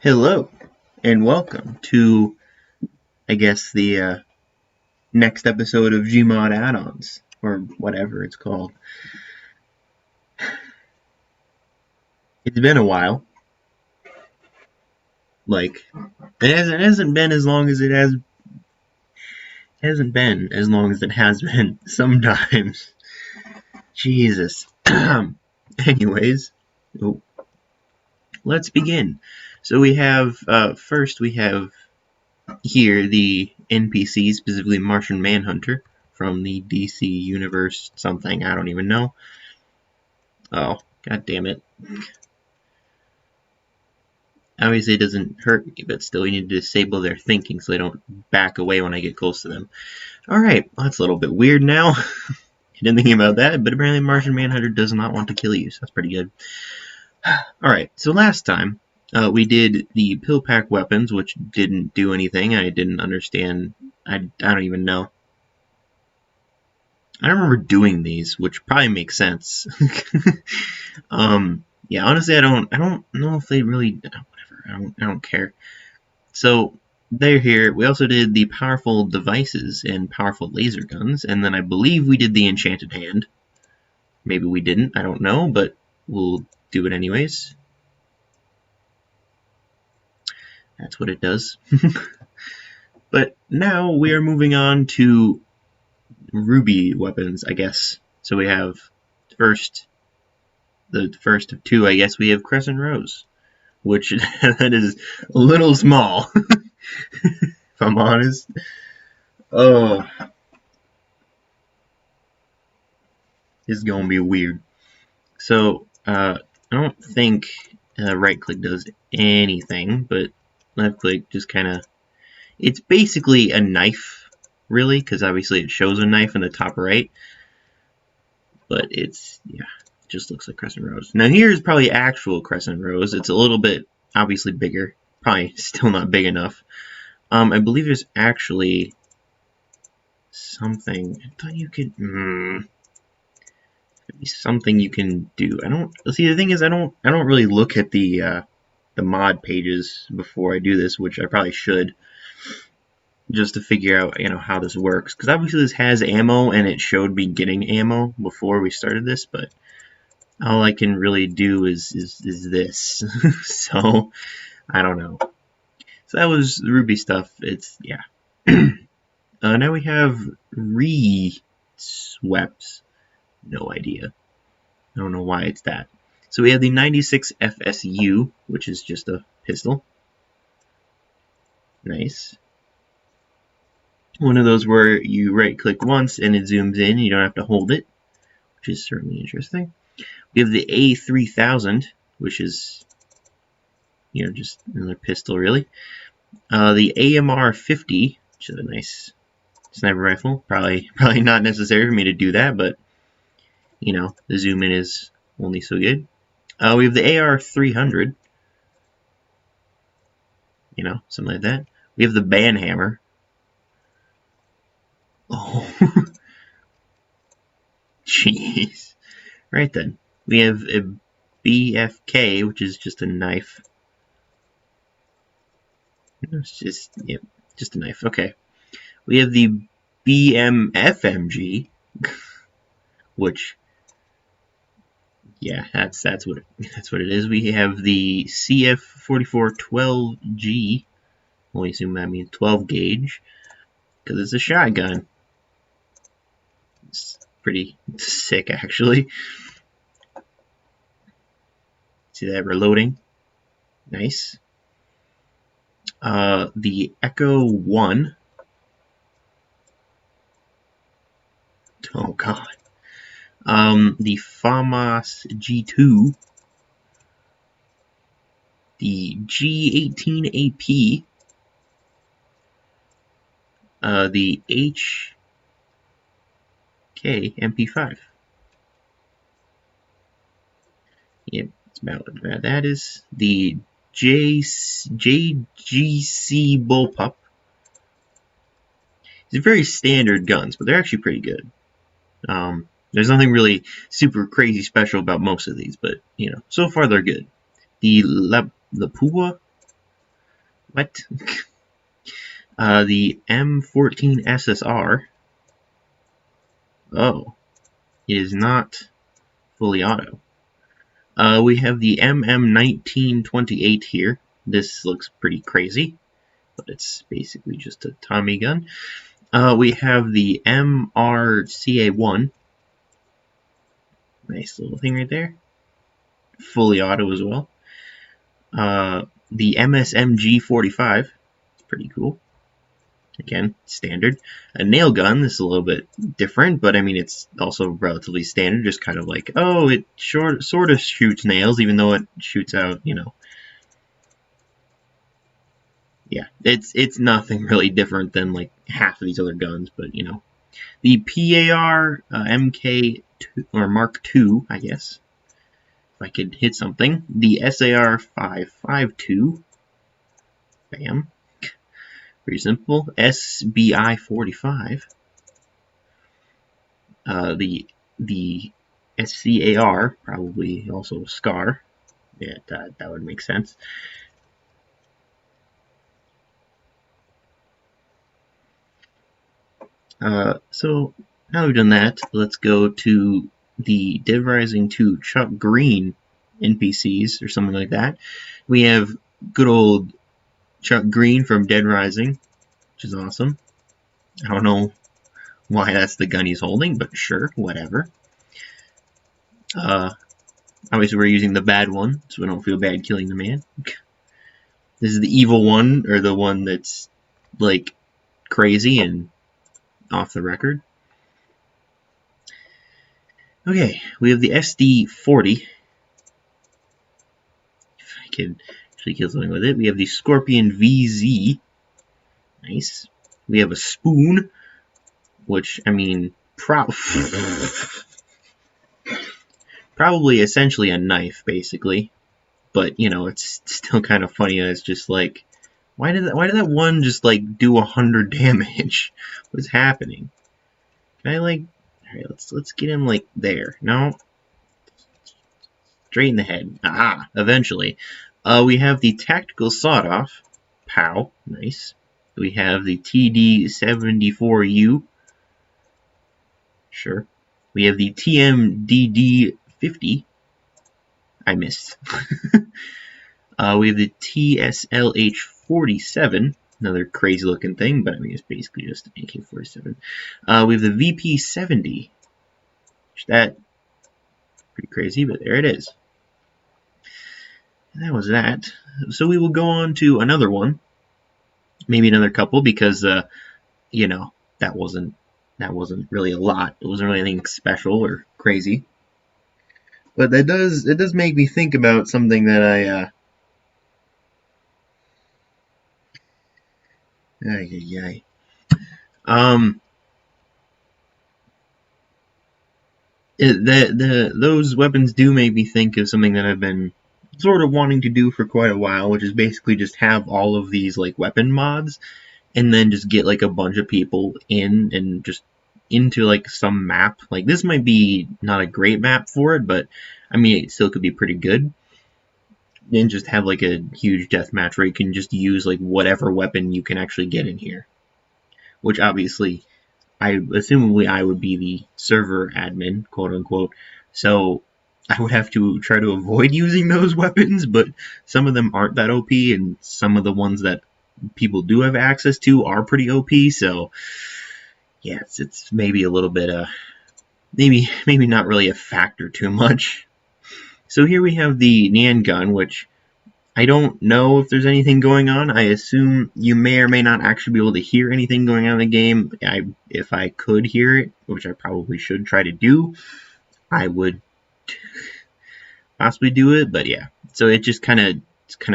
Hello, and welcome to, I guess, the next episode of Gmod Addons, or whatever it's called. It's been a while. Like, it hasn't been as long as it hasn't been as long as it has been sometimes. Jesus. Anyways, oh, let's begin. So we have, first we have here the NPC, specifically Martian Manhunter, from the DC Universe something, I don't even know. Oh, god damn it. Obviously it doesn't hurt me, but still you need to disable their thinking so they don't back away when I get close to them. Alright, well, that's a little bit weird now. I didn't think about that, but apparently Martian Manhunter does not want to kill you, so that's pretty good. Alright, so last time, we did the pill pack weapons, which didn't do anything. I didn't understand. I don't even know. I don't remember doing these, which probably makes sense. Yeah, honestly, I don't know if they really, whatever, I don't care. So, they're here. We also did the powerful devices and powerful laser guns, and then I believe we did the enchanted hand. Maybe we didn't, I don't know, but we'll do it anyways. That's what it does. But now we are moving on to RWBY weapons, I guess. So we have the first of two, I guess, we have Crescent Rose, which that is a little small, if I'm honest. Oh, this is going to be weird. So, I don't think right click does anything, but left click just kind of, it's basically a knife, really, because obviously it shows a knife in the top right, but it's, yeah, it just looks like Crescent Rose. Now here's probably actual Crescent Rose. It's a little bit, obviously, bigger, probably still not big enough. I believe there's actually something, I thought you could, be something you can do. I don't, see, the thing is, I don't really look at the mod pages before I do this, which I probably should, just to figure out, how this works. Because obviously this has ammo, and it showed me getting ammo before we started this, but all I can really do is this. So, I don't know. So that was the RWBY stuff. It's, yeah. Now we have re-swept. No idea. I don't know why it's that. So we have the 96 FSU, which is just a pistol. Nice. One of those where you right-click once and it zooms in. You don't have to hold it, which is certainly interesting. We have the A3000, which is, just another pistol, really. The AMR-50, which is a nice sniper rifle. Probably not necessary for me to do that, but the zoom in is only so good. We have the AR-300, something like that. We have the Banhammer. Oh, jeez. Right then, we have a BFK, which is just a knife. It's just, yep, just a knife. Okay. We have the BMFMG, which, yeah, that's what it is. We have the CF4412G. Only assume that means 12 gauge, because it's a shotgun. It's pretty sick, actually. See that reloading? Nice. The Echo 1. Oh god. The FAMAS G2. The G18AP. The HK MP5. Yep, it's about that. That is the JGC Bullpup. These are very standard guns, but they're actually pretty good. There's nothing really super crazy special about most of these, but so far they're good. The Lapua, What? The M14 SSR. Oh, it is not fully auto. We have the MM1928 here. This looks pretty crazy, but it's basically just a Tommy gun. We have the MRCA1. Nice little thing right there. Fully auto as well. The MSMG45. It's pretty cool. Again, standard. A nail gun, this is a little bit different, but I mean, it's also relatively standard, just kind of like, oh, it sort of shoots nails, even though it shoots out, you know. Yeah, it's nothing really different than like half of these other guns, but you know. The PAR MK2, or Mark II, I guess, if I could hit something. The SAR 552, bam. Pretty simple. SBI 45. The SCAR, probably also SCAR. Yeah, that would make sense. So now we've done that, let's go to the Dead Rising 2 Chuck Green NPCs or something like that. We have good old Chuck Green from Dead Rising, which is awesome. I don't know why that's the gun he's holding, but sure, whatever. Obviously we're using the bad one, so we don't feel bad killing the man. This is the evil one, or the one that's, like, crazy and off the record. Okay, we have the SD40. If I can actually kill something with it. We have the Scorpion VZ. Nice. We have a spoon, which, I mean, probably essentially a knife, basically. But, you know, it's still kind of funny. It's just like, why did that one just, like, do 100 damage? What's happening? Can I, like... Alright, let's get him, like, there. No. Straight in the head. Aha! Eventually. We have the Tactical Sawed-Off. Pow. Nice. We have the TD-74U. Sure. We have the TMDD-50. I missed. We have the TSLH-47. Another crazy looking thing, but I mean it's basically just an AK-47. We have the VP-70. That pretty crazy, but there it is. And that was that. So we will go on to another one. Maybe another couple, because you know, that wasn't really a lot. It wasn't really anything special or crazy. But it does make me think about something that I those weapons do make me think of something that I've been sort of wanting to do for quite a while, which is basically just have all of these like weapon mods, and then just get like a bunch of people in and just into like some map. Like this might be not a great map for it, but I mean it still could be pretty good. And just have like a huge deathmatch where you can just use like whatever weapon you can actually get in here. Which obviously, assumably I would be the server admin, quote unquote. So I would have to try to avoid using those weapons, but some of them aren't that OP, and some of the ones that people do have access to are pretty OP. So yeah, it's maybe a little bit maybe not really a factor too much. So here we have the Nan gun, which I don't know if there's anything going on. I assume you may or may not actually be able to hear anything going on in the game. If I could hear it, which I probably should try to do, I would possibly do it. But yeah, so it just kind of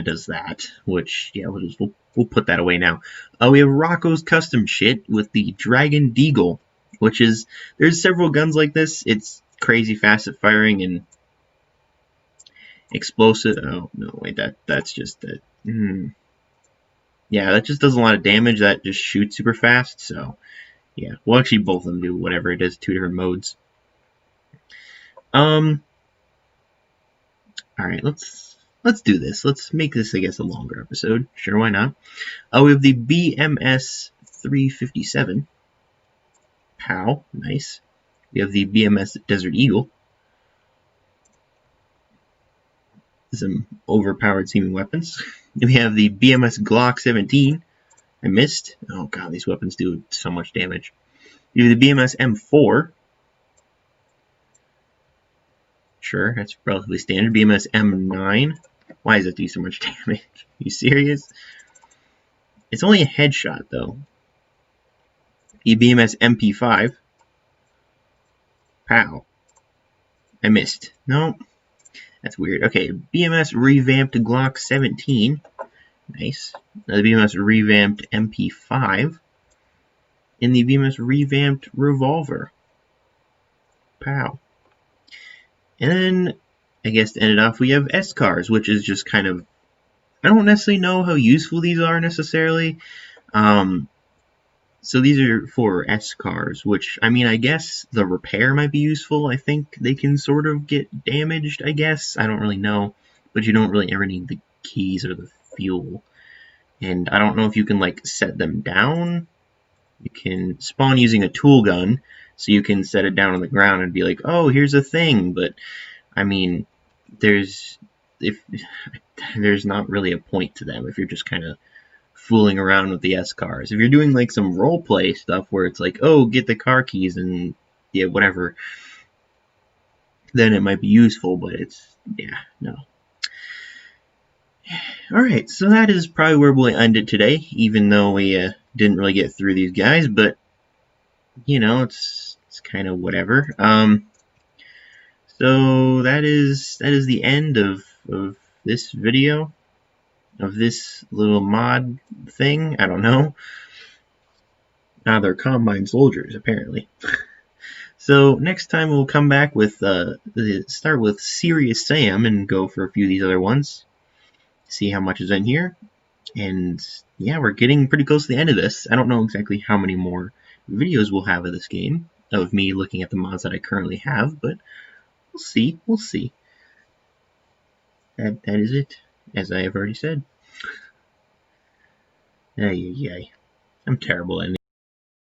does that. Which yeah, we'll put that away now. We have Rocco's custom shit with the Dragon Deagle, which is there's several guns like this. It's crazy fast at firing and explosive. Oh no, wait, that's just that. Yeah, that just does a lot of damage. That just shoots super fast. So yeah, well actually both of them do whatever it is, two different modes. All right, let's let's do this. Let's make this, I guess, a longer episode. Sure, why not? We have the BMS 357. POW, nice. We have the BMS Desert Eagle. Some overpowered seeming weapons. We have the BMS Glock 17. I missed. Oh god, these weapons do so much damage. We have the BMS M4. Sure, that's relatively standard. BMS M9. Why does it do so much damage? Are you serious? It's only a headshot, though. The BMS MP5. Pow. I missed. No, that's weird. Okay, BMS revamped Glock 17. Nice. The BMS revamped MP5. And the BMS revamped revolver. Pow. And then, I guess to end it off, we have S-Cars, which is just kind of... I don't necessarily know how useful these are necessarily. So these are for S-Cars, which, I mean, I guess the repair might be useful. I think they can sort of get damaged, I guess. I don't really know. But you don't really ever need the keys or the fuel. And I don't know if you can, like, set them down. You can spawn using a tool gun, so you can set it down on the ground and be like, oh, here's a thing. But, I mean, there's not really a point to them if you're just kind of fooling around with the S-Cars. If you're doing, like, some roleplay stuff where it's like, oh, get the car keys and, yeah, whatever, then it might be useful, but it's, yeah, no. Alright, so that is probably where we'll end it today, even though we didn't really get through these guys, but, you know, it's kind of whatever. So that is the end of this video, of this little mod thing. I don't know. They're Combine soldiers, apparently. So next time we'll come back with, start with Serious Sam and go for a few of these other ones. See how much is in here. And yeah, we're getting pretty close to the end of this. I don't know exactly how many more videos we'll have of this game, of me looking at the mods that I currently have, but we'll see. We'll see. That is it, as I have already said. Ay, ay, ay. I'm terrible at